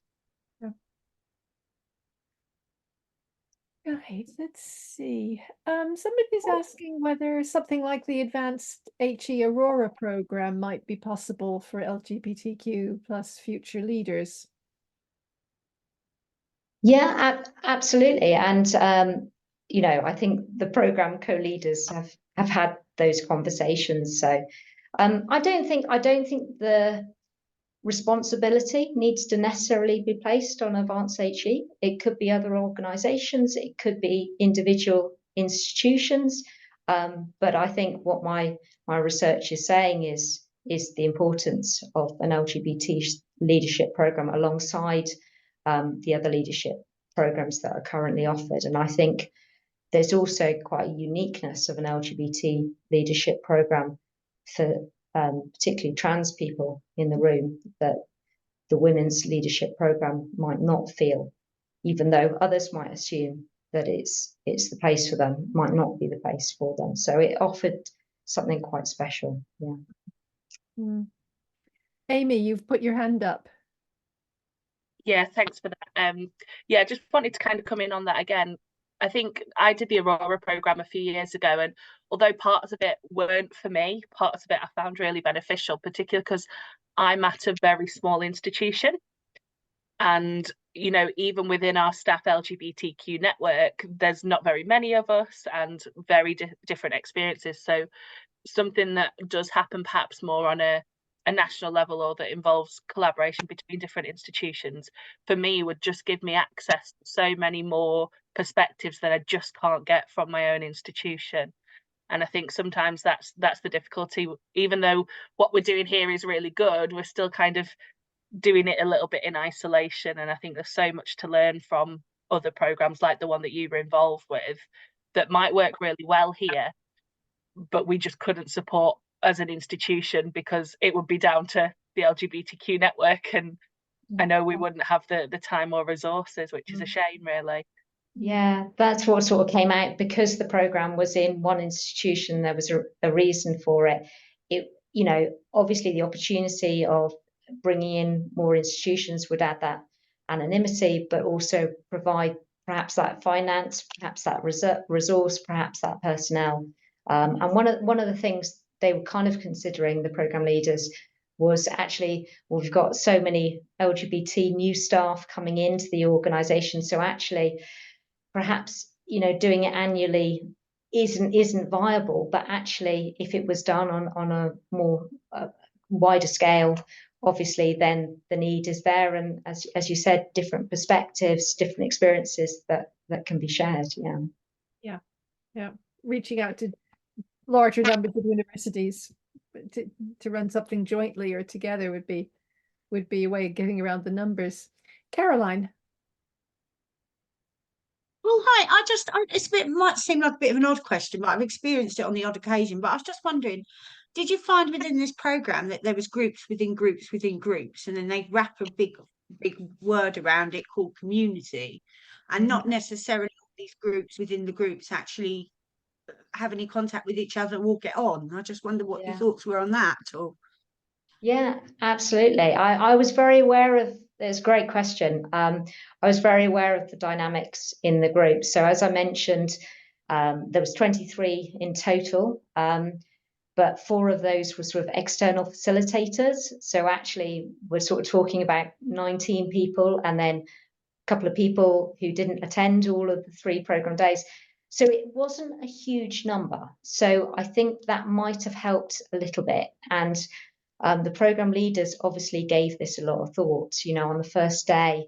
Right, let's see. Somebody's asking whether something like the Advanced HE Aurora program might be possible for LGBTQ plus future leaders. Yeah, absolutely. And you know, I think the program co-leaders have had those conversations. So I don't think the responsibility needs to necessarily be placed on Advanced HE. It could be other organizations, it could be individual institutions. But I think what my research is saying is the importance of an LGBT leadership program alongside the other leadership programs that are currently offered. And I think there's also quite a uniqueness of an LGBT leadership program for particularly trans people in the room that the women's leadership program might not feel, even though others might assume that it's the place for them, might not be the place for them. So it offered something quite special. Yeah. Amy, you've put your hand up. Yeah, thanks for that. Yeah, just wanted to kind of come in on that again. I think I did the Aurora program a few years ago, and although parts of it weren't for me, parts of it I found really beneficial, particularly because I'm at a very small institution. And, you know, even within our staff LGBTQ network, there's not very many of us and very different experiences. So something that does happen perhaps more on a national level or that involves collaboration between different institutions, for me would just give me access to so many more perspectives that I just can't get from my own institution. And I think sometimes that's the difficulty. Even though what we're doing here is really good, we're still kind of doing it a little bit in isolation. And I think there's so much to learn from other programs like the one that you were involved with that might work really well here, but we just couldn't support as an institution because it would be down to the LGBTQ network, and I know we wouldn't have the time or resources, which is a shame, really. Yeah, that's what sort of came out. Because the program was in one institution, there was a reason for it. It, you know, obviously the opportunity of bringing in more institutions would add that anonymity, but also provide perhaps that finance, perhaps that resource, perhaps that personnel. And one of the things they were kind of considering, the program leaders, was actually, well, we've got so many LGBT new staff coming into the organisation, so actually perhaps, you know, doing it annually isn't viable. But actually, if it was done on a more wider scale, obviously then the need is there, and as you said, different perspectives, different experiences that can be shared. Yeah, reaching out to larger numbers of universities to run something jointly or together would be a way of getting around the numbers. Caroline. Well, hi. Might seem like a bit of an odd question, but I've experienced it on the odd occasion. But I was just wondering, did you find within this program that there was groups within groups within groups, and then they wrap a big word around it called community, and not necessarily these groups within the groups actually have any contact with each other or get on? I just wonder what your thoughts were on that. Or Yeah, absolutely. I was very aware of, it's a great question. I was very aware of the dynamics in the group. So as I mentioned, there was 23 in total. but 4 of those were sort of external facilitators. So actually we're sort of talking about 19 people, and then a couple of people who didn't attend all of the 3 program days. So it wasn't a huge number. So I think that might have helped a little bit. And the program leaders obviously gave this a lot of thought. You know, on the first day,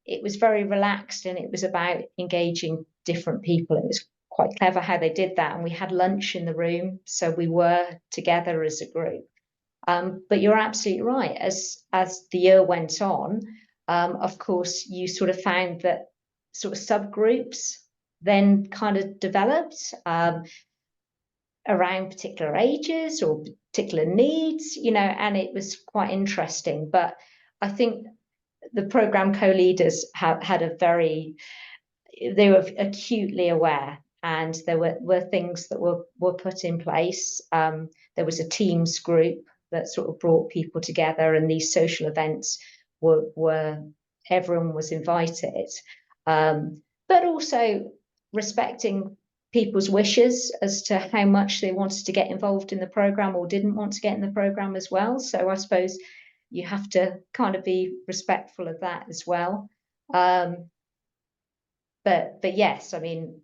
it was very relaxed, and it was about engaging different people. It was quite clever how they did that. And we had lunch in the room, so we were together as a group. But you're absolutely right. As the year went on, of course, you sort of found that sort of subgroups then kind of developed around particular ages or particular needs, you know, and it was quite interesting. But I think the program co-leaders had a very, they were acutely aware, and there were things that were put in place. There was a Teams group that sort of brought people together, and these social events were everyone was invited, but also respecting people's wishes as to how much they wanted to get involved in the program or didn't want to get in the program as well. So I suppose you have to kind of be respectful of that as well. But yes, I mean,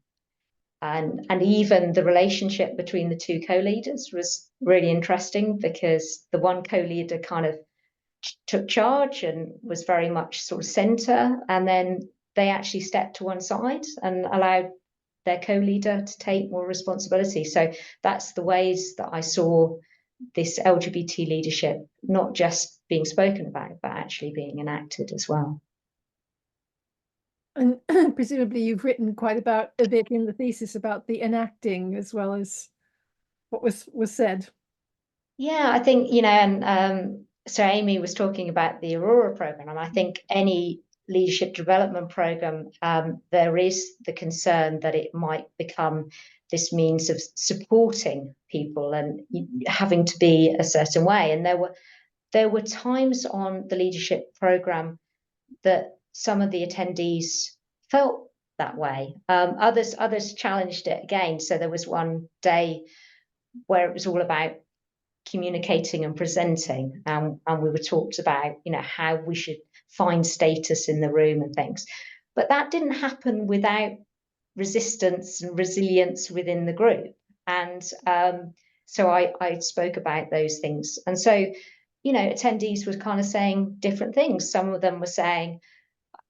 and even the relationship between the 2 co-leaders was really interesting, because the one co-leader kind of took charge and was very much sort of center, and then they actually stepped to one side and allowed their co-leader to take more responsibility. So that's the ways that I saw this LGBT leadership not just being spoken about, but actually being enacted as well. And presumably you've written quite a bit in the thesis about the enacting as well as what was said. Yeah, I think, you know, and so Amy was talking about the Aurora program, and I think any leadership development program, there is the concern that it might become this means of supporting people and having to be a certain way. And there were times on the leadership program that some of the attendees felt that way. Others challenged it again. So there was one day where it was all about communicating and presenting, and we were talked about, you know, how we should find status in the room and things. But that didn't happen without resistance and resilience within the group. And so I spoke about those things. And so, you know, attendees were kind of saying different things. Some of them were saying,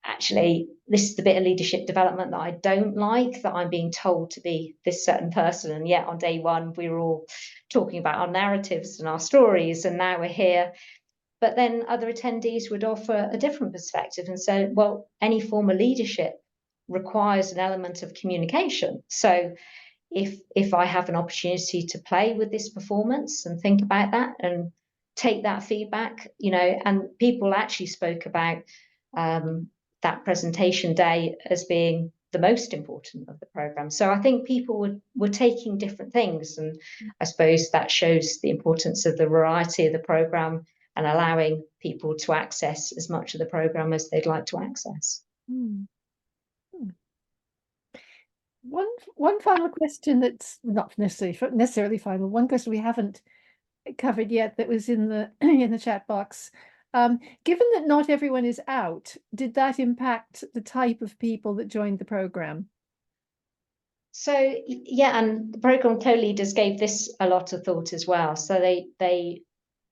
actually, this is the bit of leadership development that I don't like, that I'm being told to be this certain person. And yet on day 1, we were all talking about our narratives and our stories, and now we're here. But then other attendees would offer a different perspective and say, well, any form of leadership requires an element of communication. So if I have an opportunity to play with this performance and think about that and take that feedback, you know, and people actually spoke about that presentation day as being the most important of the program. So I think people were taking different things, and I suppose that shows the importance of the variety of the program and allowing people to access as much of the program as they'd like to access. One final question that's not necessarily final. One question we haven't covered yet that was in the in the chat box. Given that not everyone is out, did that impact the type of people that joined the program? So yeah, and the program co-leaders gave this a lot of thought as well. So they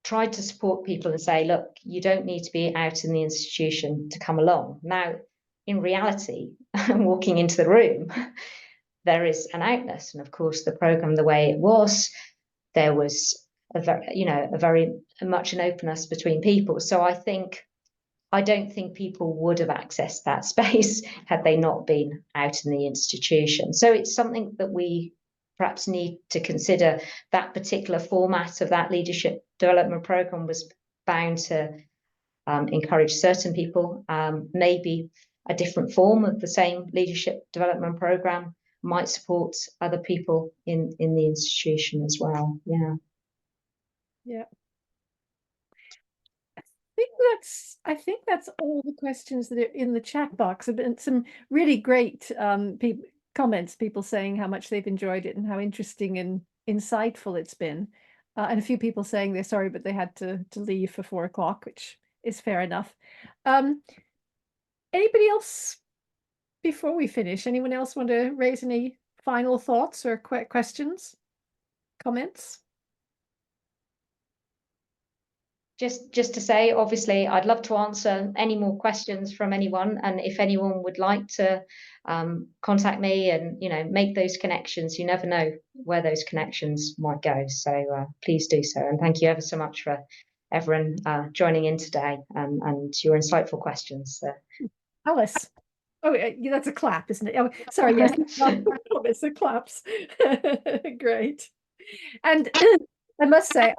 tried to support people and say, look, you don't need to be out in the institution to come along. Now, in reality, walking into the room, there is an outness. And of course, the program, the way it was, there was a very much an openness between people. So I don't think people would have accessed that space had they not been out in the institution. So it's something that we perhaps need to consider. That particular format of that leadership development program was bound to encourage certain people. Maybe a different form of the same leadership development program might support other people in the institution as well. Yeah. I think that's all the questions that are in the chat box. There have been some really great comments, people saying how much they've enjoyed it and how interesting and insightful it's been. and a few people saying they're sorry, but they had to leave for 4 o'clock, which is fair enough. Anybody else before we finish? Anyone else want to raise any final thoughts or questions, comments? Just to say, obviously, I'd love to answer any more questions from anyone, and if anyone would like to contact me and make those connections, you never know where those connections might go. So please do so, and thank you ever so much for everyone joining in today and your insightful questions. Alice. Oh, yeah, that's a clap, isn't it? Oh, sorry, yes, it's a claps. Great. And I must say,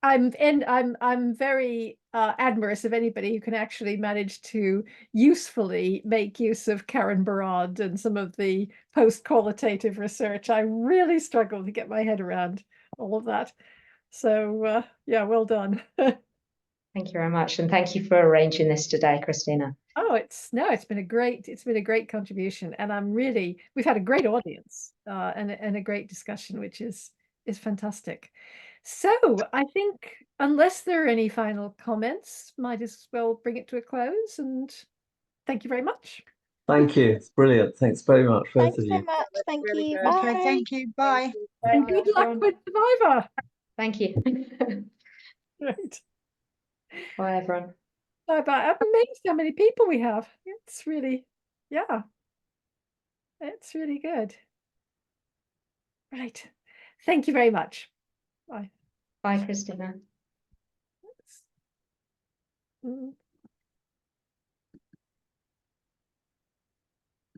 I'm very admirous of anybody who can actually manage to usefully make use of Karen Barad and some of the post-qualitative research. I really struggle to get my head around all of that. So yeah, well done. Thank you very much, and thank you for arranging this today, Christina. Oh, it's been a great contribution, and we've had a great audience and a great discussion, which is fantastic. So I think, unless there are any final comments, might as well bring it to a close, and thank you very much. Thank you. It's brilliant. Thanks very much, both Thanks of so you. much. Thank Really you. good. Bye. Okay, thank you. Bye. And good luck with Survivor. Thank you. Right. Bye, everyone. Bye bye. I'm amazed how many people we have. It's really, yeah, it's really good. Right. Thank you very much. Bye. Bye, Christina. Mm.